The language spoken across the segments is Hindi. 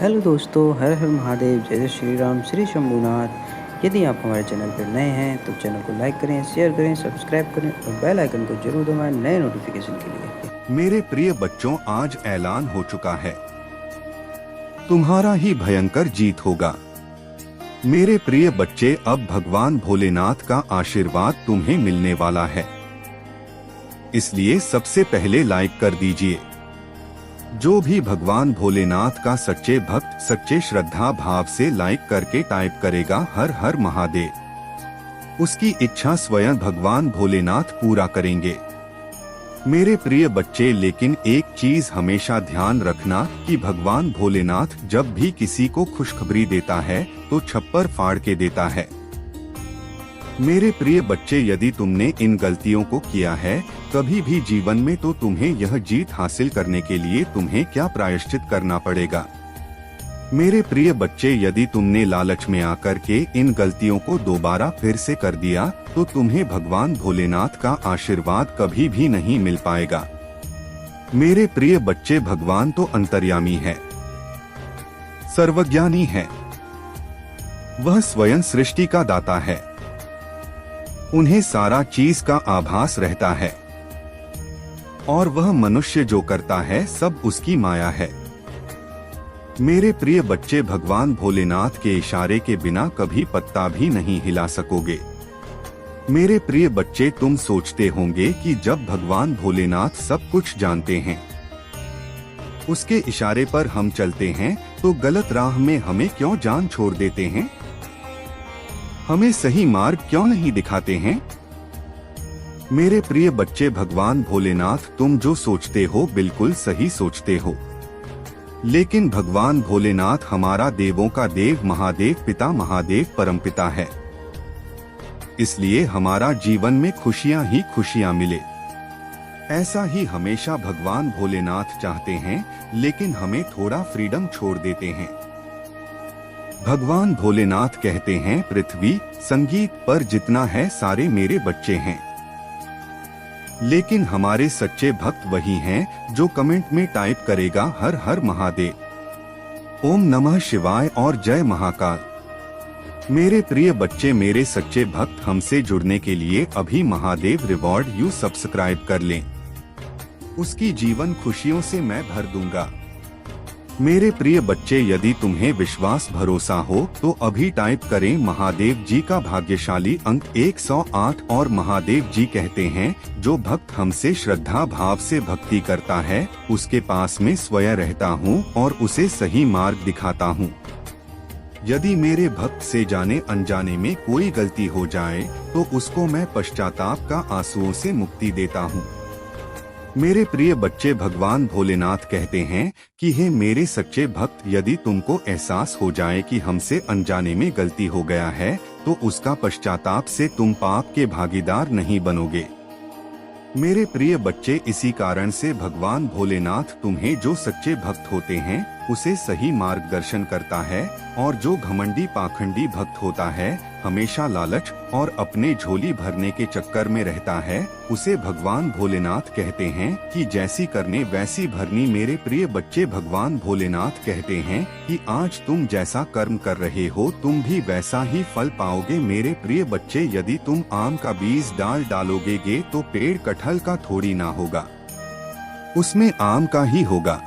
हेलो दोस्तों, हर हर महादेव, जय जय श्री राम, श्री शंभुनाथ। यदि आप हमारे चैनल पर नए हैं तो चैनल को लाइक करें, शेयर करें, सब्सक्राइब करें और बेल आइकन को जरूर दबाएं नए नोटिफिकेशन के लिए। मेरे प्रिय बच्चों, आज ऐलान हो चुका है, तुम्हारा ही भयंकर जीत होगा। मेरे प्रिय बच्चे, अब भगवान भोलेनाथ का आशीर्वाद तुम्हें मिलने वाला है, इसलिए सबसे पहले लाइक कर दीजिए। जो भी भगवान भोलेनाथ का सच्चे भक्त सच्चे श्रद्धा भाव से लाइक करके टाइप करेगा हर हर महादेव, उसकी इच्छा स्वयं भगवान भोलेनाथ पूरा करेंगे। मेरे प्रिय बच्चे, लेकिन एक चीज हमेशा ध्यान रखना कि भगवान भोलेनाथ जब भी किसी को खुशखबरी देता है तो छप्पर फाड़ के देता है। मेरे प्रिय बच्चे, यदि तुमने इन गलतियों को किया है कभी भी जीवन में, तो तुम्हें यह जीत हासिल करने के लिए तुम्हें क्या प्रायश्चित करना पड़ेगा। मेरे प्रिय बच्चे, यदि तुमने लालच में आकर के इन गलतियों को दोबारा फिर से कर दिया तो तुम्हें भगवान भोलेनाथ का आशीर्वाद कभी भी नहीं मिल पाएगा। मेरे प्रिय बच्चे, भगवान तो अंतर्यामी है, सर्वज्ञानी है, वह स्वयं सृष्टि का दाता है, उन्हें सारा चीज का आभास रहता है और वह मनुष्य जो करता है सब उसकी माया है। मेरे प्रिय बच्चे, भगवान भोलेनाथ के इशारे के बिना कभी पत्ता भी नहीं हिला सकोगे। मेरे प्रिय बच्चे, तुम सोचते होंगे कि जब भगवान भोलेनाथ सब कुछ जानते हैं, उसके इशारे पर हम चलते हैं तो गलत राह में हमें क्यों जान छोड़ देते हैं, हमें सही मार्ग क्यों नहीं दिखाते हैं। मेरे प्रिय बच्चे, भगवान भोलेनाथ तुम जो सोचते हो बिल्कुल सही सोचते हो, लेकिन भगवान भोलेनाथ हमारा देवों का देव महादेव पिता महादेव परमपिता है, इसलिए हमारा जीवन में खुशियां ही खुशियां मिले। ऐसा ही हमेशा भगवान भोलेनाथ चाहते हैं, लेकिन हमें थोड़ा फ्रीडम छोड़ देते हैं। भगवान भोलेनाथ कहते हैं, पृथ्वी संगीत पर जितना है सारे मेरे बच्चे हैं, लेकिन हमारे सच्चे भक्त वही हैं जो कमेंट में टाइप करेगा हर हर महादेव, ओम नमः शिवाय और जय महाकाल। मेरे प्रिय बच्चे, मेरे सच्चे भक्त हमसे जुड़ने के लिए अभी महादेव रिवॉर्ड यू सब्सक्राइब कर लें, उसकी जीवन खुशियों से मैं भर दूंगा। मेरे प्रिय बच्चे, यदि तुम्हें विश्वास भरोसा हो तो अभी टाइप करें महादेव जी का भाग्यशाली अंक 108 और महादेव जी कहते हैं, जो भक्त हमसे श्रद्धा भाव से भक्ति करता है उसके पास में स्वयं रहता हूँ और उसे सही मार्ग दिखाता हूँ। यदि मेरे भक्त से जाने अनजाने में कोई गलती हो जाए तो उसको मैं पश्चाताप का आंसुओं से मुक्ति देता हूँ। मेरे प्रिय बच्चे, भगवान भोलेनाथ कहते हैं कि हे मेरे सच्चे भक्त, यदि तुमको एहसास हो जाए कि हमसे अनजाने में गलती हो गया है तो उसका पश्चाताप से तुम पाप के भागीदार नहीं बनोगे। मेरे प्रिय बच्चे, इसी कारण से भगवान भोलेनाथ तुम्हें जो सच्चे भक्त होते हैं उसे सही मार्गदर्शन करता है, और जो घमंडी पाखंडी भक्त होता है हमेशा लालच और अपने झोली भरने के चक्कर में रहता है, उसे भगवान भोलेनाथ कहते हैं कि जैसी करने वैसी भरनी। मेरे प्रिय बच्चे, भगवान भोलेनाथ कहते हैं कि आज तुम जैसा कर्म कर रहे हो तुम भी वैसा ही फल पाओगे। मेरे प्रिय बच्चे, यदि तुम आम का बीज डालोगे तो पेड़ कटहल का थोड़ी ना होगा, उसमें आम का ही होगा।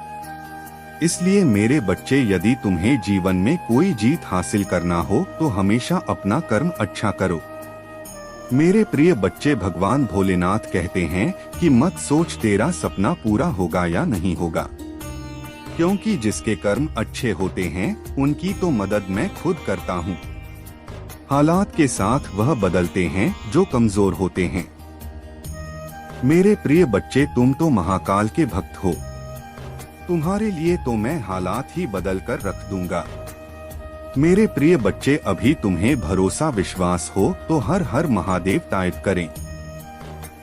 इसलिए मेरे बच्चे, यदि तुम्हें जीवन में कोई जीत हासिल करना हो तो हमेशा अपना कर्म अच्छा करो। मेरे प्रिय बच्चे, भगवान भोलेनाथ कहते हैं कि मत सोच तेरा सपना पूरा होगा या नहीं होगा, क्योंकि जिसके कर्म अच्छे होते हैं उनकी तो मदद मैं खुद करता हूँ। हालात के साथ वह बदलते हैं जो कमजोर होते हैं। मेरे प्रिय बच्चे, तुम तो महाकाल के भक्त हो, तुम्हारे लिए तो मैं हालात ही बदल कर रख दूंगा। मेरे प्रिय बच्चे, अभी तुम्हें भरोसा विश्वास हो तो हर हर महादेव टाइप करें।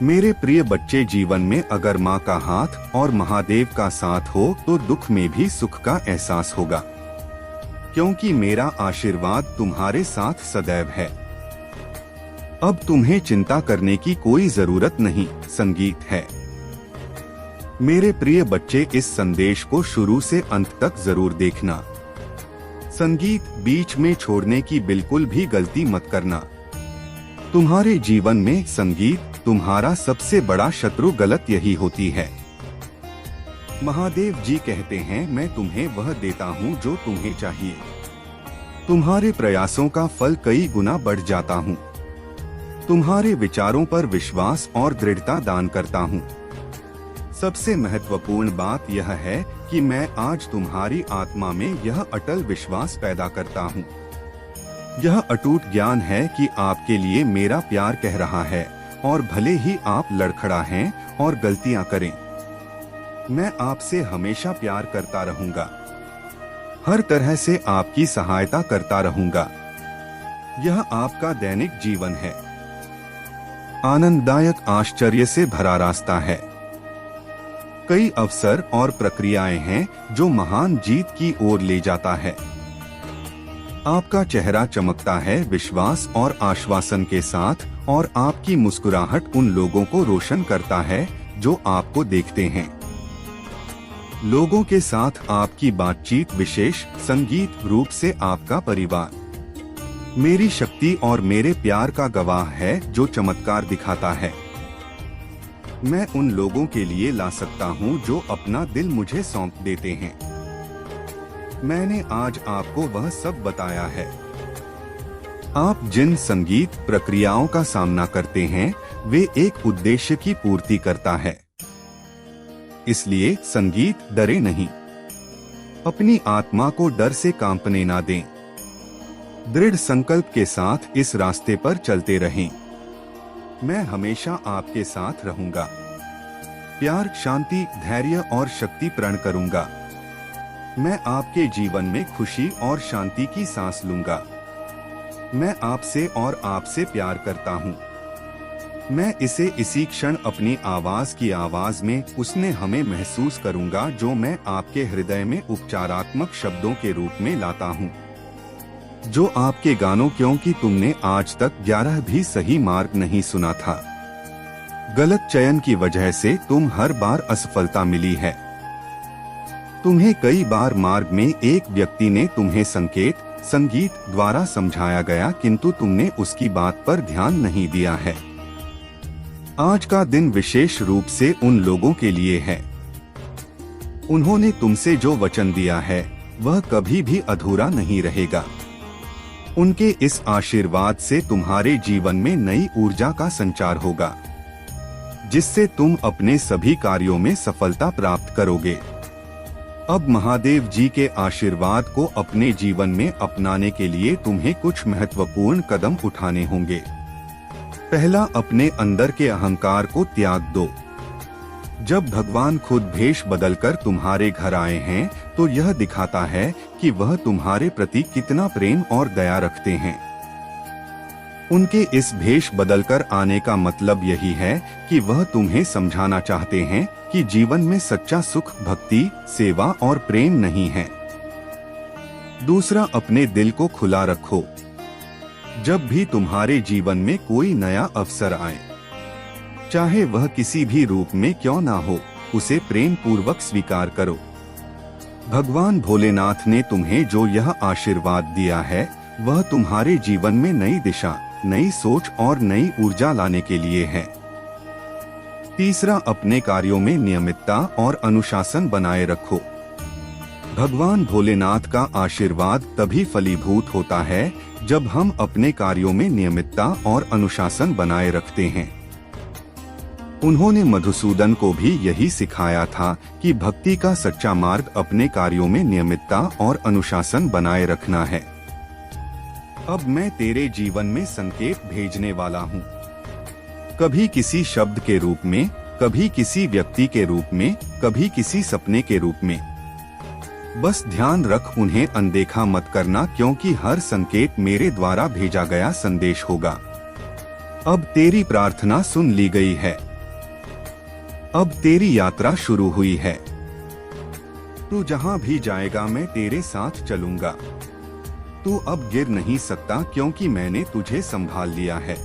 मेरे प्रिय बच्चे, जीवन में अगर माँ का हाथ और महादेव का साथ हो तो दुख में भी सुख का एहसास होगा, क्योंकि मेरा आशीर्वाद तुम्हारे साथ सदैव है। अब तुम्हें चिंता करने की कोई जरूरत नहीं, संगीत है। मेरे प्रिय बच्चे, इस संदेश को शुरू से अंत तक जरूर देखना। संगीत बीच में छोड़ने की बिल्कुल भी गलती मत करना। तुम्हारे जीवन में संगीत तुम्हारा सबसे बड़ा शत्रु गलत यही होती है। महादेव जी कहते हैं, मैं तुम्हें वह देता हूँ जो तुम्हें चाहिए। तुम्हारे प्रयासों का फल कई गुना बढ़ जाता हूँ। तुम्हारे विचारों पर विश्वास और दृढ़ता दान करता हूँ। सबसे महत्वपूर्ण बात यह है कि मैं आज तुम्हारी आत्मा में यह अटल विश्वास पैदा करता हूँ। यह अटूट ज्ञान है कि आपके लिए मेरा प्यार कह रहा है, और भले ही आप लड़खड़ा हैं और गलतियां करें, मैं आपसे हमेशा प्यार करता रहूंगा। हर तरह से आपकी सहायता करता रहूंगा। यह आपका दैनिक जीवन है। आनंददायक आश्चर्य से भरा रास्ता है। कई अवसर और प्रक्रियाएं हैं जो महान जीत की ओर ले जाता है। आपका चेहरा चमकता है विश्वास और आश्वासन के साथ, और आपकी मुस्कुराहट उन लोगों को रोशन करता है जो आपको देखते हैं। लोगों के साथ आपकी बातचीत विशेष संगीत रूप से आपका परिवार मेरी शक्ति और मेरे प्यार का गवाह है जो चमत्कार दिखाता है। मैं उन लोगों के लिए ला सकता हूं जो अपना दिल मुझे सौंप देते हैं। मैंने आज आपको वह सब बताया है। आप जिन संगीत प्रक्रियाओं का सामना करते हैं वे एक उद्देश्य की पूर्ति करता है। इसलिए संगीत डरे नहीं। अपनी आत्मा को डर से कांपने ना दें। दृढ़ संकल्प के साथ इस रास्ते पर चलते रहें। मैं हमेशा आपके साथ रहूंगा। प्यार, शांति, धैर्य और शक्ति प्रण करूंगा। मैं आपके जीवन में खुशी और शांति की सांस लूंगा। मैं आपसे और आपसे प्यार करता हूं। मैं इसे इसी क्षण अपनी आवाज की आवाज में उसने हमें महसूस करूंगा जो मैं आपके हृदय में उपचारात्मक शब्दों के रूप में लाता हूं, जो आपके गानों, क्योंकि तुमने आज तक 11 भी सही मार्ग नहीं सुना था। गलत चयन की वजह से तुम हर बार असफलता मिली है। तुम्हें कई बार मार्ग में एक व्यक्ति ने तुम्हें संगीत द्वारा समझाया गया, किंतु तुमने उसकी बात पर ध्यान नहीं दिया है। आज का दिन विशेष रूप से उन लोगों के लिए है। उन्होंने तुमसे जो वचन दिया है वह कभी भी अधूरा नहीं रहेगा। उनके इस आशीर्वाद से तुम्हारे जीवन में नई ऊर्जा का संचार होगा, जिससे तुम अपने सभी कार्यों में सफलता प्राप्त करोगे। अब महादेव जी के आशीर्वाद को अपने जीवन में अपनाने के लिए तुम्हें कुछ महत्वपूर्ण कदम उठाने होंगे। पहला, अपने अंदर के अहंकार को त्याग दो। जब भगवान खुद भेष बदलकर तुम्हारे घर आए हैं तो यह दिखाता है कि वह तुम्हारे प्रति कितना प्रेम और दया रखते हैं। उनके इस भेष बदलकर आने का मतलब यही है कि वह तुम्हें समझाना चाहते हैं कि जीवन में सच्चा सुख भक्ति, सेवा और प्रेम नहीं है। दूसरा, अपने दिल को खुला रखो। जब भी तुम्हारे जीवन में कोई नया अवसर आए, चाहे वह किसी भी रूप में क्यों ना हो, उसे प्रेम पूर्वक स्वीकार करो। भगवान भोलेनाथ ने तुम्हें जो यह आशीर्वाद दिया है वह तुम्हारे जीवन में नई दिशा, नई सोच और नई ऊर्जा लाने के लिए है। तीसरा, अपने कार्यों में नियमितता और अनुशासन बनाए रखो। भगवान भोलेनाथ का आशीर्वाद तभी फलीभूत होता है जब हम अपने कार्यों में नियमितता और अनुशासन बनाए रखते हैं। उन्होंने मधुसूदन को भी यही सिखाया था कि भक्ति का सच्चा मार्ग अपने कार्यों में नियमितता और अनुशासन बनाए रखना है। अब मैं तेरे जीवन में संकेत भेजने वाला हूँ, कभी किसी शब्द के रूप में, कभी किसी व्यक्ति के रूप में, कभी किसी सपने के रूप में। बस ध्यान रख, उन्हें अनदेखा मत करना, क्योंकि हर संकेत मेरे द्वारा भेजा गया संदेश होगा। अब तेरी प्रार्थना सुन ली गई है। अब तेरी यात्रा शुरू हुई है। तू जहां भी जाएगा मैं तेरे साथ चलूंगा। तू अब गिर नहीं सकता, क्योंकि मैंने तुझे संभाल लिया है।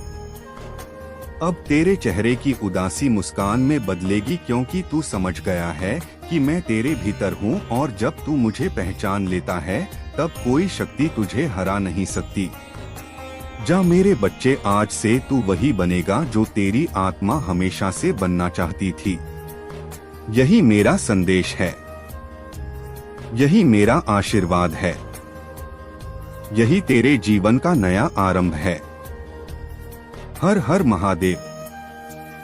अब तेरे चेहरे की उदासी मुस्कान में बदलेगी, क्योंकि तू समझ गया है कि मैं तेरे भीतर हूँ, और जब तू मुझे पहचान लेता है तब कोई शक्ति तुझे हरा नहीं सकती। जा मेरे बच्चे, आज से तू वही बनेगा जो तेरी आत्मा हमेशा से बनना चाहती थी। यही मेरा संदेश है, यही मेरा आशीर्वाद है, यही तेरे जीवन का नया आरंभ है। हर हर महादेव।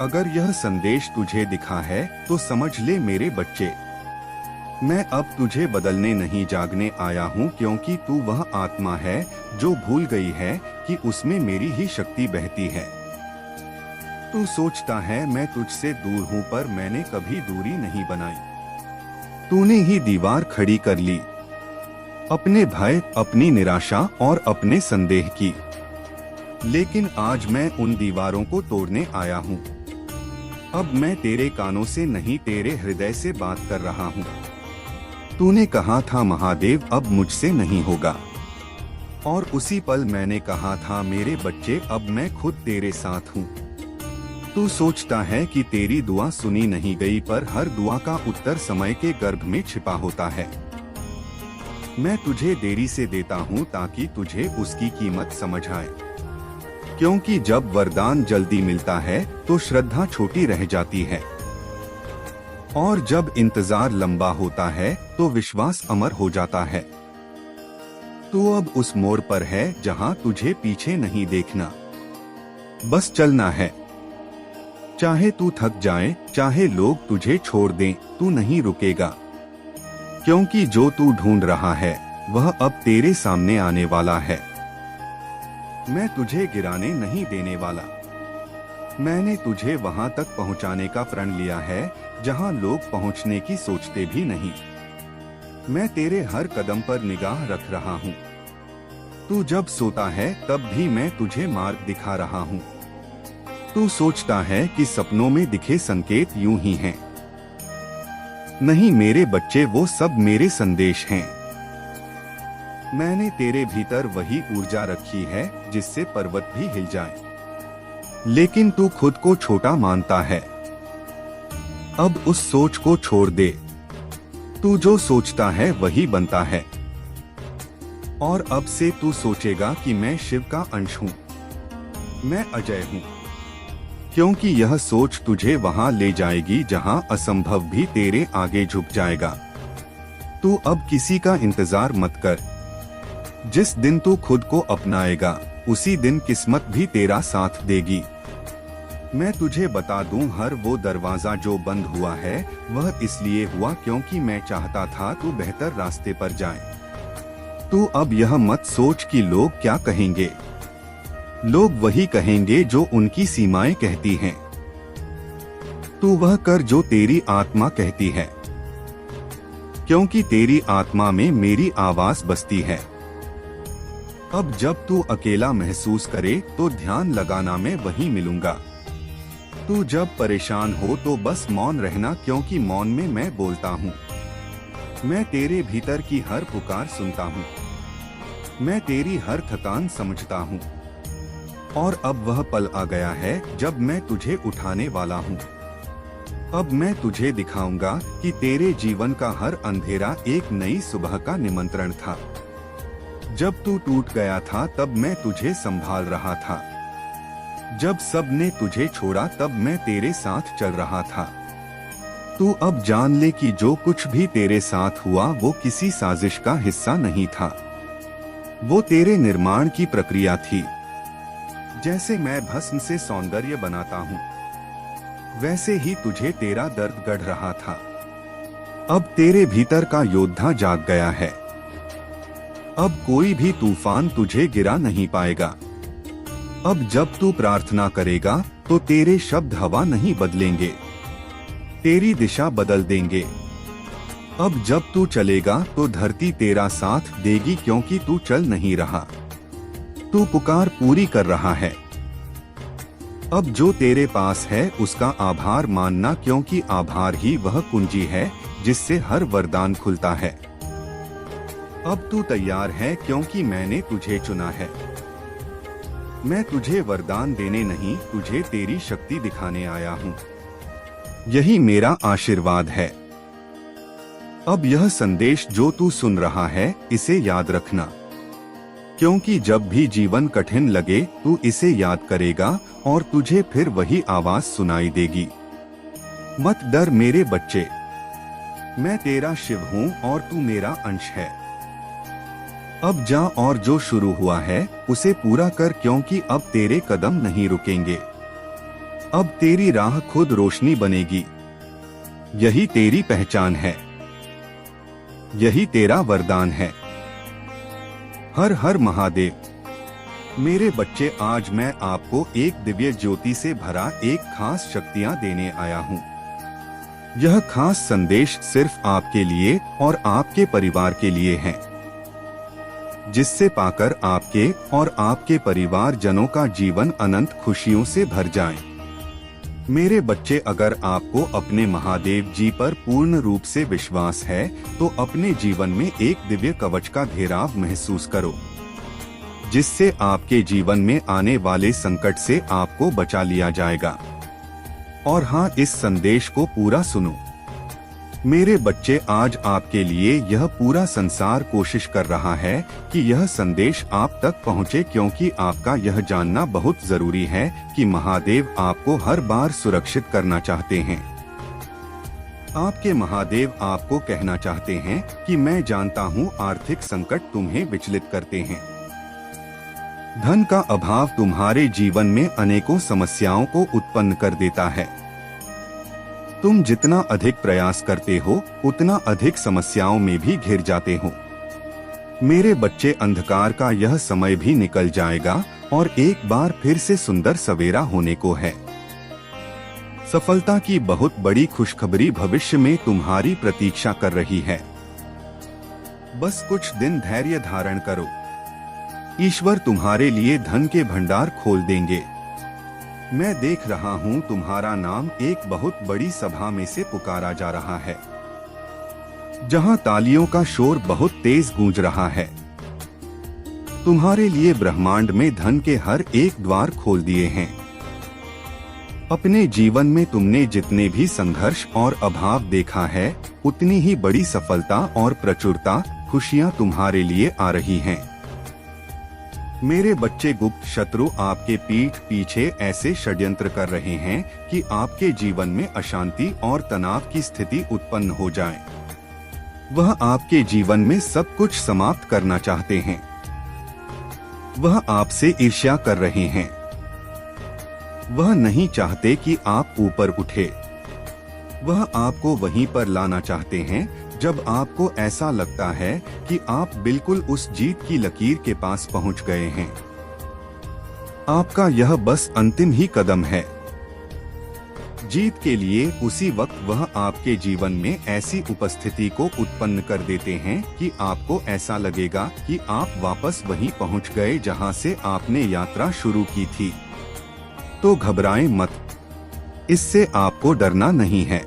अगर यह संदेश तुझे दिखा है तो समझ ले मेरे बच्चे, मैं अब तुझे बदलने नहीं जागने आया हूँ, क्योंकि तू वह आत्मा है जो भूल गई है कि उसमें मेरी ही शक्ति बहती है। तू सोचता है मैं तुझसे दूर हूँ, पर मैंने कभी दूरी नहीं बनाई। तूने ही दीवार खड़ी कर ली, अपने भय, अपनी निराशा और अपने संदेह की। लेकिन आज मैं उन दीवारों को तोड़ने आया हूँ। अब मैं तेरे कानों से नहीं, तेरे हृदय से बात कर रहा हूँ। तूने कहा था महादेव अब मुझसे नहीं होगा, और उसी पल मैंने कहा था मेरे बच्चे अब मैं खुद तेरे साथ हूँ। तू सोचता है कि तेरी दुआ सुनी नहीं गई, पर हर दुआ का उत्तर समय के गर्भ में छिपा होता है। मैं तुझे देरी से देता हूँ ताकि तुझे उसकी कीमत समझ आए, क्योंकि जब वरदान जल्दी मिलता है तो श्रद्धा छोटी रह जाती है, और जब इंतजार लंबा होता है तो विश्वास अमर हो जाता है। तू अब उस मोड़ पर है जहां तुझे पीछे नहीं देखना, बस चलना है। चाहे तू थक जाए, चाहे लोग तुझे छोड़ दें, तू नहीं रुकेगा, क्योंकि जो तू ढूंढ रहा है वह अब तेरे सामने आने वाला है। मैं तुझे गिराने नहीं देने वाला। मैंने तुझे वहां तक पहुंचाने का प्रण लिया है जहां लोग पहुंचने की सोचते भी नहीं। मैं तेरे हर कदम पर निगाह रख रहा हूं। तू जब सोता है तब भी मैं तुझे मार्ग दिखा रहा हूं। तू सोचता है कि सपनों में दिखे संकेत यूं ही हैं। नहीं मेरे बच्चे, वो सब मेरे संदेश हैं। मैंने तेरे भीतर वही ऊर्जा रखी है जिससे पर्वत भी हिल जाए, लेकिन तू खुद को छोटा मानता है। अब उस सोच को छोड़ दे। तू जो सोचता है वही बनता है, और अब से तू सोचेगा कि मैं शिव का अंश हूँ, मैं अजय हूँ, क्योंकि यह सोच तुझे वहां ले जाएगी जहां असंभव भी तेरे आगे झुक जाएगा। तू अब किसी का इंतजार मत कर। जिस दिन तू खुद को अपनाएगा उसी दिन किस्मत भी तेरा साथ देगी। मैं तुझे बता दूं, हर वो दरवाजा जो बंद हुआ है वह इसलिए हुआ क्योंकि मैं चाहता था तू बेहतर रास्ते पर जाए। तू अब यह मत सोच कि लोग क्या कहेंगे। लोग वही कहेंगे जो उनकी सीमाएं कहती हैं। तू वह कर जो तेरी आत्मा कहती है, क्योंकि तेरी आत्मा में मेरी आवाज बसती है। अब जब तू अकेला महसूस करे तो ध्यान लगाना, मैं वहीं मिलूंगा। तू जब परेशान हो तो बस मौन रहना, क्योंकि मौन में मैं बोलता हूँ। मैं तेरे भीतर की हर पुकार सुनता हूँ, मैं तेरी हर थकान समझता हूँ। और अब वह पल आ गया है जब मैं तुझे उठाने वाला हूँ। अब मैं तुझे दिखाऊंगा कि तेरे जीवन का हर अंधेरा एक नई सुबह का निमंत्रण था। जब तू टूट गया था तब मैं तुझे संभाल रहा था। जब सब ने तुझे छोड़ा तब मैं तेरे साथ चल रहा था। तू अब जान ले कि जो कुछ भी तेरे साथ हुआ वो किसी साजिश का हिस्सा नहीं था, वो तेरे निर्माण की प्रक्रिया थी। जैसे मैं भस्म से सौंदर्य बनाता हूँ, वैसे ही तुझे तेरा दर्द गढ़ रहा था। अब तेरे भीतर का योद्धा जाग गया है। अब कोई भी तूफान तुझे गिरा नहीं पाएगा। अब जब तू प्रार्थना करेगा तो तेरे शब्द हवा नहीं बदलेंगे, तेरी दिशा बदल देंगे। अब जब तू चलेगा तो धरती तेरा साथ देगी, क्योंकि तू चल नहीं रहा, तू पुकार पूरी कर रहा है। अब जो तेरे पास है उसका आभार मानना, क्योंकि आभार ही वह कुंजी है जिससे हर वरदान खुलता है। अब तू तैयार है, क्योंकि मैंने तुझे चुना है। मैं तुझे वरदान देने नहीं, तुझे तेरी शक्ति दिखाने आया हूँ। यही मेरा आशीर्वाद है। अब यह संदेश जो तू सुन रहा है, इसे याद रखना, क्योंकि जब भी जीवन कठिन लगे तू इसे याद करेगा और तुझे फिर वही आवाज सुनाई देगी। मत डर मेरे बच्चे, मैं तेरा शिव हूँ और तू मेरा अंश है। अब जा और जो शुरू हुआ है उसे पूरा कर, क्योंकि अब तेरे कदम नहीं रुकेंगे। अब तेरी राह खुद रोशनी बनेगी। यही तेरी पहचान है, यही तेरा वरदान है। हर हर महादेव। मेरे बच्चे, आज मैं आपको एक दिव्य ज्योति से भरा एक खास शक्तियां देने आया हूं। यह खास संदेश सिर्फ आपके लिए और आपके परिवार के लिए है, जिससे पाकर आपके और आपके परिवार जनों का जीवन अनंत खुशियों से भर जाए। मेरे बच्चे, अगर आपको अपने महादेव जी पर पूर्ण रूप से विश्वास है तो अपने जीवन में एक दिव्य कवच का घेराव महसूस करो, जिससे आपके जीवन में आने वाले संकट से आपको बचा लिया जाएगा। और हाँ, इस संदेश को पूरा सुनो। मेरे बच्चे, आज आपके लिए यह पूरा संसार कोशिश कर रहा है कि यह संदेश आप तक पहुंचे, क्योंकि आपका यह जानना बहुत जरूरी है कि महादेव आपको हर बार सुरक्षित करना चाहते हैं। आपके महादेव आपको कहना चाहते हैं कि मैं जानता हूं आर्थिक संकट तुम्हें विचलित करते हैं। धन का अभाव तुम्हारे जीवन में अनेकों समस्याओं को उत्पन्न कर देता है। तुम जितना अधिक प्रयास करते हो उतना अधिक समस्याओं में भी घिर जाते हो। मेरे बच्चे, अंधकार का यह समय भी निकल जाएगा और एक बार फिर से सुंदर सवेरा होने को है। सफलता की बहुत बड़ी खुशखबरी भविष्य में तुम्हारी प्रतीक्षा कर रही है। बस कुछ दिन धैर्य धारण करो। ईश्वर तुम्हारे लिए धन के भंडार खोल देंगे। मैं देख रहा हूँ तुम्हारा नाम एक बहुत बड़ी सभा में से पुकारा जा रहा है, जहाँ तालियों का शोर बहुत तेज गूंज रहा है। तुम्हारे लिए ब्रह्मांड में धन के हर एक द्वार खोल दिए हैं। अपने जीवन में तुमने जितने भी संघर्ष और अभाव देखा है, उतनी ही बड़ी सफलता और प्रचुरता, खुशियाँ तुम्हारे लिए आ रही हैं। मेरे बच्चे, गुप्त शत्रु आपके पीठ पीछे ऐसे षड्यंत्र कर रहे हैं कि आपके जीवन में अशांति और तनाव की स्थिति उत्पन्न हो जाए। वह आपके जीवन में सब कुछ समाप्त करना चाहते हैं। वह आपसे ईर्ष्या कर रहे हैं। वह नहीं चाहते कि आप ऊपर उठे। वह आपको वहीं पर लाना चाहते हैं जब आपको ऐसा लगता है कि आप बिल्कुल उस जीत की लकीर के पास पहुंच गए हैं। आपका यह बस अंतिम ही कदम है। जीत के लिए उसी वक्त वह आपके जीवन में ऐसी उपस्थिति को उत्पन्न कर देते हैं कि आपको ऐसा लगेगा कि आप वापस वहीं पहुंच गए जहां से आपने यात्रा शुरू की थी। तो घबराएं मत, इससे आपको डरना नहीं है।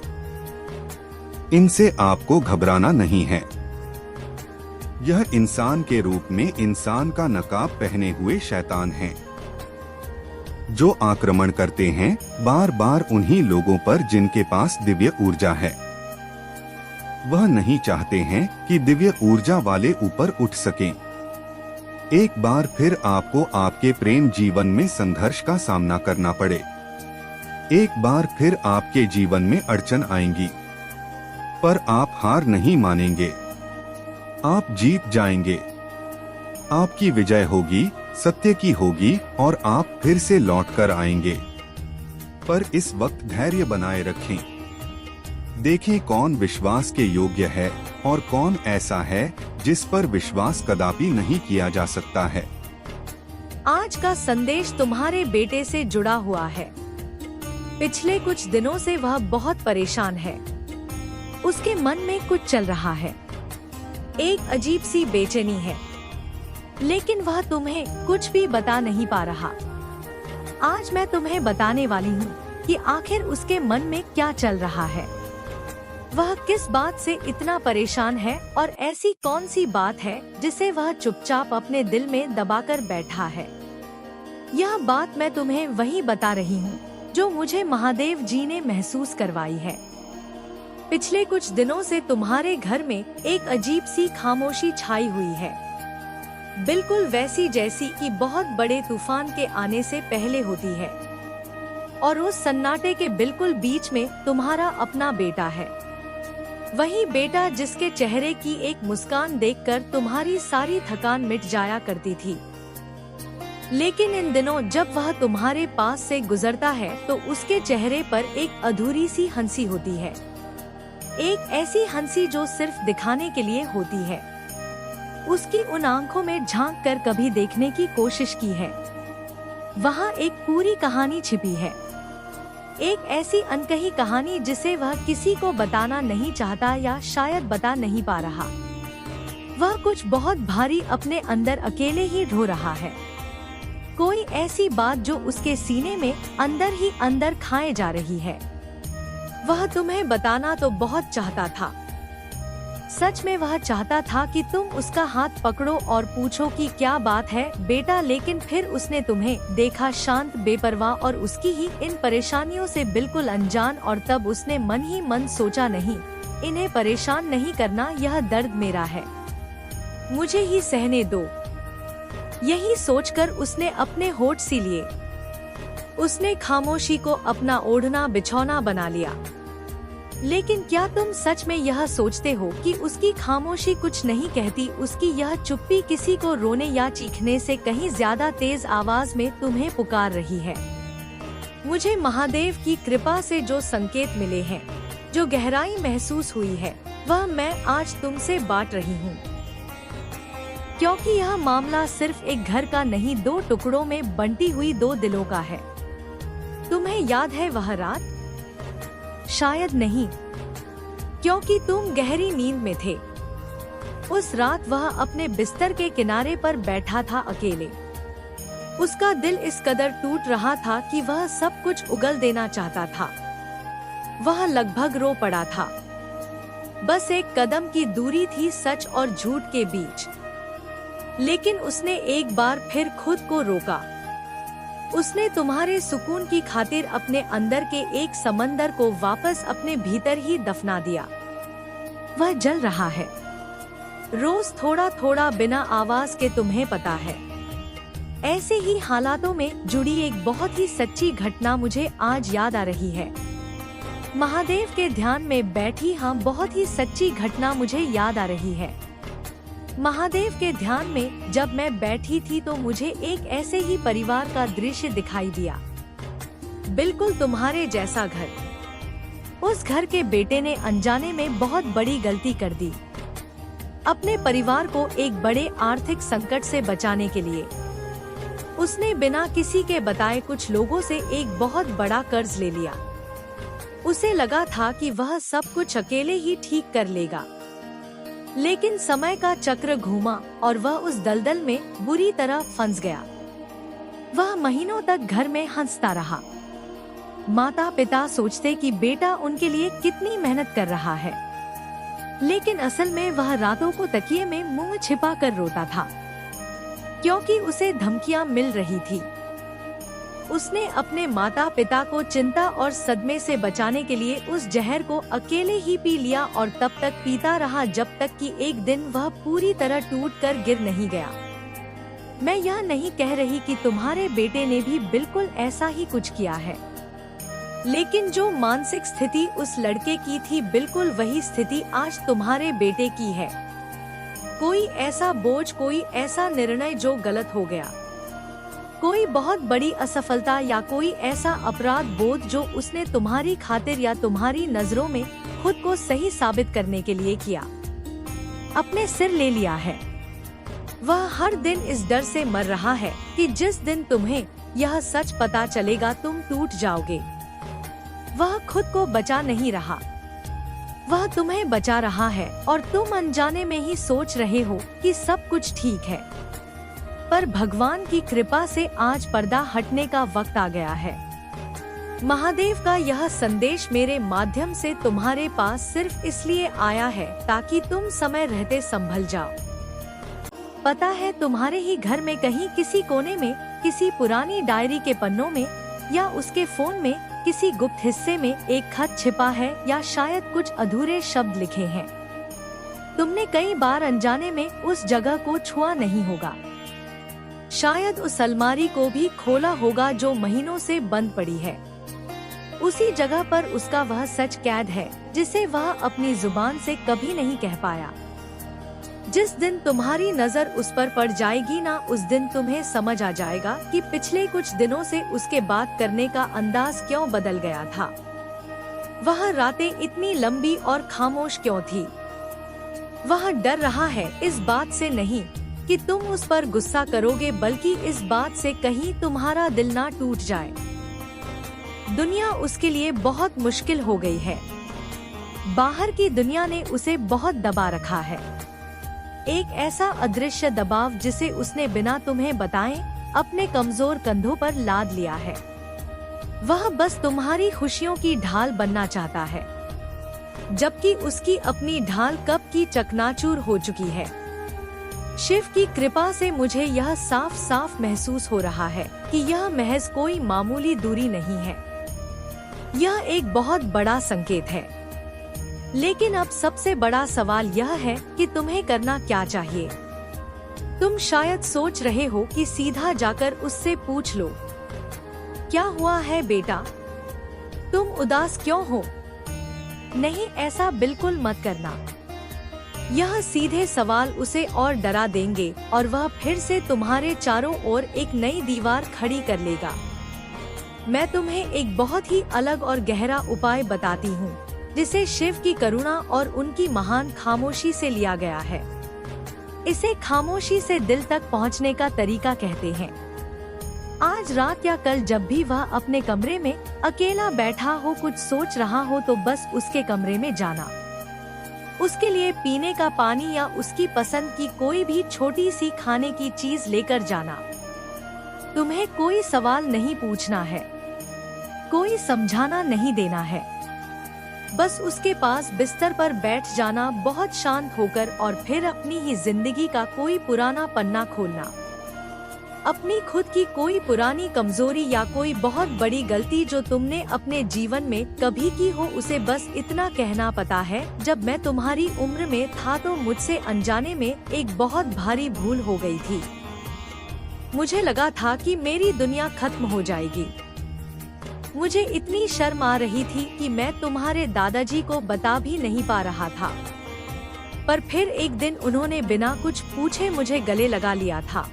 इनसे आपको घबराना नहीं है। यह इंसान के रूप में इंसान का नकाब पहने हुए शैतान हैं, जो आक्रमण करते हैं बार बार उन्हीं लोगों पर जिनके पास दिव्य ऊर्जा है। वह नहीं चाहते हैं कि दिव्य ऊर्जा वाले ऊपर उठ सकें। एक बार फिर आपको आपके प्रेम जीवन में संघर्ष का सामना करना पड़े। एक बार फिर आपके जीवन में अड़चन आएंगी, पर आप हार नहीं मानेंगे। आप जीत जाएंगे। आपकी विजय होगी, सत्य की होगी और आप फिर से लौट कर आएंगे। पर इस वक्त धैर्य बनाए रखें। देखें कौन विश्वास के योग्य है और कौन ऐसा है जिस पर विश्वास कदापि नहीं किया जा सकता है। आज का संदेश तुम्हारे बेटे से जुड़ा हुआ है। पिछले कुछ दिनों से वह बहुत परेशान है। उसके मन में कुछ चल रहा है। एक अजीब सी बेचैनी है, लेकिन वह तुम्हें कुछ भी बता नहीं पा रहा। आज मैं तुम्हें बताने वाली हूँ कि आखिर उसके मन में क्या चल रहा है। वह किस बात से इतना परेशान है और ऐसी कौन सी बात है जिसे वह चुपचाप अपने दिल में दबाकर बैठा है। यह बात मैं तुम्हें वही बता रही हूँ जो मुझे महादेव जी ने महसूस करवाई है। पिछले कुछ दिनों से तुम्हारे घर में एक अजीब सी खामोशी छाई हुई है, बिल्कुल वैसी जैसी कि बहुत बड़े तूफान के आने से पहले होती है। और उस सन्नाटे के बिल्कुल बीच में तुम्हारा अपना बेटा है, वही बेटा जिसके चेहरे की एक मुस्कान देखकर तुम्हारी सारी थकान मिट जाया करती थी। लेकिन इन दिनों जब वह तुम्हारे पास से गुजरता है तो उसके चेहरे पर एक अधूरी सी हंसी होती है, एक ऐसी हंसी जो सिर्फ दिखाने के लिए होती है। उसकी उन आंखों में झांक कर कभी देखने की कोशिश की है, वहाँ एक पूरी कहानी छिपी है, एक ऐसी अनकही कहानी जिसे वह किसी को बताना नहीं चाहता या शायद बता नहीं पा रहा। वह कुछ बहुत भारी अपने अंदर अकेले ही ढो रहा है, कोई ऐसी बात जो उसके सीने में अंदर ही अंदर खाए जा रही है। वह तुम्हें बताना तो बहुत चाहता था, सच में वह चाहता था कि तुम उसका हाथ पकड़ो और पूछो कि क्या बात है बेटा, लेकिन फिर उसने तुम्हें देखा शांत, बेपरवाह और उसकी ही इन परेशानियों से बिल्कुल अनजान, और तब उसने मन ही मन सोचा, नहीं, इन्हें परेशान नहीं करना, यह दर्द मेरा है, मुझे ही सहने दो। यही सोचकर उसने अपने होठ सी लिए, उसने खामोशी को अपना ओढ़ना बिछौना बना लिया। लेकिन क्या तुम सच में यह सोचते हो कि उसकी खामोशी कुछ नहीं कहती? उसकी यह चुप्पी किसी को रोने या चीखने से कहीं ज्यादा तेज आवाज में तुम्हें पुकार रही है। मुझे महादेव की कृपा से जो संकेत मिले हैं, जो गहराई महसूस हुई है, वह मैं आज तुमसे बांट रही हूँ, क्योंकि यह मामला सिर्फ एक घर का नहीं, दो टुकड़ों में बंटी हुई दो दिलों का है। तुम्हें याद है वह रात? शायद नहीं, क्योंकि तुम गहरी नींद में थे। उस रात वह अपने बिस्तर के किनारे पर बैठा था अकेले। उसका दिल इस कदर टूट रहा था कि वह सब कुछ उगल देना चाहता था। वह लगभग रो पड़ा था, बस एक कदम की दूरी थी सच और झूठ के बीच। लेकिन उसने एक बार फिर खुद को रोका। उसने तुम्हारे सुकून की खातिर अपने अंदर के एक समंदर को वापस अपने भीतर ही दफना दिया। वह जल रहा है, रोज थोड़ा थोड़ा, बिना आवाज के, तुम्हें पता है। ऐसे ही हालातों में जुड़ी एक बहुत ही सच्ची घटना मुझे आज याद आ रही है। महादेव के ध्यान में बैठी हाँ, बहुत ही सच्ची घटना मुझे याद आ रही है। महादेव के ध्यान में जब मैं बैठी थी तो मुझे एक ऐसे ही परिवार का दृश्य दिखाई दिया, बिल्कुल तुम्हारे जैसा घर। उस घर के बेटे ने अनजाने में बहुत बड़ी गलती कर दी। अपने परिवार को एक बड़े आर्थिक संकट से बचाने के लिए उसने बिना किसी के बताए कुछ लोगों से एक बहुत बड़ा कर्ज ले लिया। उसे लगा था कि वह सब कुछ अकेले ही ठीक कर लेगा, लेकिन समय का चक्र घूमा और वह उस दलदल में बुरी तरह फंस गया। वह महीनों तक घर में हंसता रहा। माता पिता सोचते कि बेटा उनके लिए कितनी मेहनत कर रहा है, लेकिन असल में वह रातों को तकिए में मुंह छिपा कर रोता था, क्योंकि उसे धमकियां मिल रही थी। उसने अपने माता पिता को चिंता और सदमे से बचाने के लिए उस जहर को अकेले ही पी लिया और तब तक पीता रहा जब तक कि एक दिन वह पूरी तरह टूट कर गिर नहीं गया। मैं यह नहीं कह रही कि तुम्हारे बेटे ने भी बिल्कुल ऐसा ही कुछ किया है, लेकिन जो मानसिक स्थिति उस लड़के की थी, बिल्कुल वही स्थिति आज तुम्हारे बेटे की है। कोई ऐसा बोझ, कोई ऐसा निर्णय जो गलत हो गया, कोई बहुत बड़ी असफलता या कोई ऐसा अपराध बोध जो उसने तुम्हारी खातिर या तुम्हारी नजरों में खुद को सही साबित करने के लिए किया, अपने सिर ले लिया है। वह हर दिन इस डर से मर रहा है कि जिस दिन तुम्हें यह सच पता चलेगा तुम टूट जाओगे। वह खुद को बचा नहीं रहा, वह तुम्हें बचा रहा है और तुम अनजाने में ही सोच रहे हो कि सब कुछ ठीक है। पर भगवान की कृपा से आज पर्दा हटने का वक्त आ गया है। महादेव का यह संदेश मेरे माध्यम से तुम्हारे पास सिर्फ इसलिए आया है ताकि तुम समय रहते संभल जाओ। पता है तुम्हारे ही घर में कहीं किसी कोने में, किसी पुरानी डायरी के पन्नों में या उसके फोन में किसी गुप्त हिस्से में एक खत छिपा है या शायद कुछ अधूरे शब्द लिखे हैं। तुमने कई बार अनजाने में उस जगह को छुआ नहीं होगा। शायद उस अलमारी को भी खोला होगा जो महीनों से बंद पड़ी है। उसी जगह पर उसका वह सच कैद है जिसे वह अपनी जुबान से कभी नहीं कह पाया। जिस दिन तुम्हारी नजर उस पर पड़ जाएगी ना, उस दिन तुम्हें समझ आ जाएगा कि पिछले कुछ दिनों से उसके बात करने का अंदाज क्यों बदल गया था। वह रातें इतनी लंबी और खामोश क्यों थी। वह डर रहा है इस बात से नहीं कि तुम उस पर गुस्सा करोगे, बल्कि इस बात से कहीं तुम्हारा दिल ना टूट जाए। दुनिया उसके लिए बहुत मुश्किल हो गई है। बाहर की दुनिया ने उसे बहुत दबा रखा है, एक ऐसा अदृश्य दबाव जिसे उसने बिना तुम्हें बताए अपने कमजोर कंधों पर लाद लिया है। वह बस तुम्हारी खुशियों की ढाल बनना चाहता है, जबकि उसकी अपनी ढाल कब की चकनाचूर हो चुकी है। शिव की कृपा से मुझे यह साफ साफ महसूस हो रहा है कि यह महज कोई मामूली दूरी नहीं है, यह एक बहुत बड़ा संकेत है। लेकिन अब सबसे बड़ा सवाल यह है कि तुम्हें करना क्या चाहिए। तुम शायद सोच रहे हो कि सीधा जाकर उससे पूछ लो, क्या हुआ है बेटा, तुम उदास क्यों हो। नहीं, ऐसा बिल्कुल मत करना। यह सीधे सवाल उसे और डरा देंगे और वह फिर से तुम्हारे चारों ओर एक नई दीवार खड़ी कर लेगा। मैं तुम्हें एक बहुत ही अलग और गहरा उपाय बताती हूँ, जिसे शिव की करुणा और उनकी महान खामोशी से लिया गया है। इसे खामोशी से दिल तक पहुँचने का तरीका कहते हैं। आज रात या कल जब भी वह अपने कमरे में अकेला बैठा हो, कुछ सोच रहा हो, तो बस उसके कमरे में जाना, उसके लिए पीने का पानी या उसकी पसंद की कोई भी छोटी सी खाने की चीज लेकर जाना। तुम्हें कोई सवाल नहीं पूछना है, कोई समझाना नहीं देना है। बस उसके पास बिस्तर पर बैठ जाना बहुत शांत होकर, और फिर अपनी ही जिंदगी का कोई पुराना पन्ना खोलना। अपनी खुद की कोई पुरानी कमजोरी या कोई बहुत बड़ी गलती जो तुमने अपने जीवन में कभी की हो, उसे बस इतना कहना, पता है जब मैं तुम्हारी उम्र में था तो मुझसे अनजाने में एक बहुत भारी भूल हो गई थी। मुझे लगा था कि मेरी दुनिया खत्म हो जाएगी। मुझे इतनी शर्म आ रही थी कि मैं तुम्हारे दादाजी को बता भी नहीं पा रहा था। पर फिर एक दिन उन्होंने बिना कुछ पूछे मुझे गले लगा लिया था।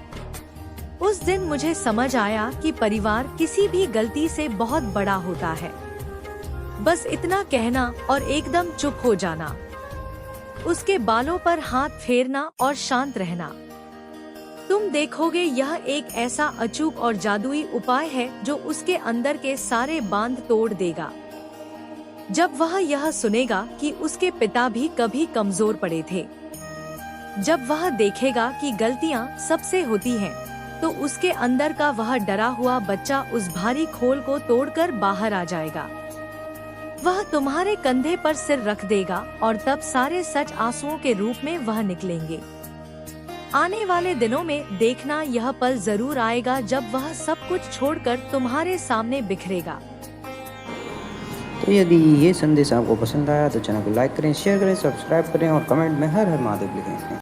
उस दिन मुझे समझ आया कि परिवार किसी भी गलती से बहुत बड़ा होता है। बस इतना कहना और एकदम चुप हो जाना, उसके बालों पर हाथ फेरना और शांत रहना। तुम देखोगे यह एक ऐसा अचूक और जादुई उपाय है जो उसके अंदर के सारे बांध तोड़ देगा। जब वह यह सुनेगा कि उसके पिता भी कभी कमजोर पड़े थे, जब वह देखेगा कि गलतियां सबसे होती हैं, तो उसके अंदर का वह डरा हुआ बच्चा उस भारी खोल को तोड़कर बाहर आ जाएगा। वह तुम्हारे कंधे पर सिर रख देगा और तब सारे सच आंसुओं के रूप में वह निकलेंगे। आने वाले दिनों में देखना, यह पल जरूर आएगा जब वह सब कुछ छोड़कर तुम्हारे सामने बिखरेगा। तो यदि ये संदेश आपको पसंद आया तो चैनल को लाइक करें, शेयर करें, सब्सक्राइब करें और कमेंट में हर हर महादेव लिखें।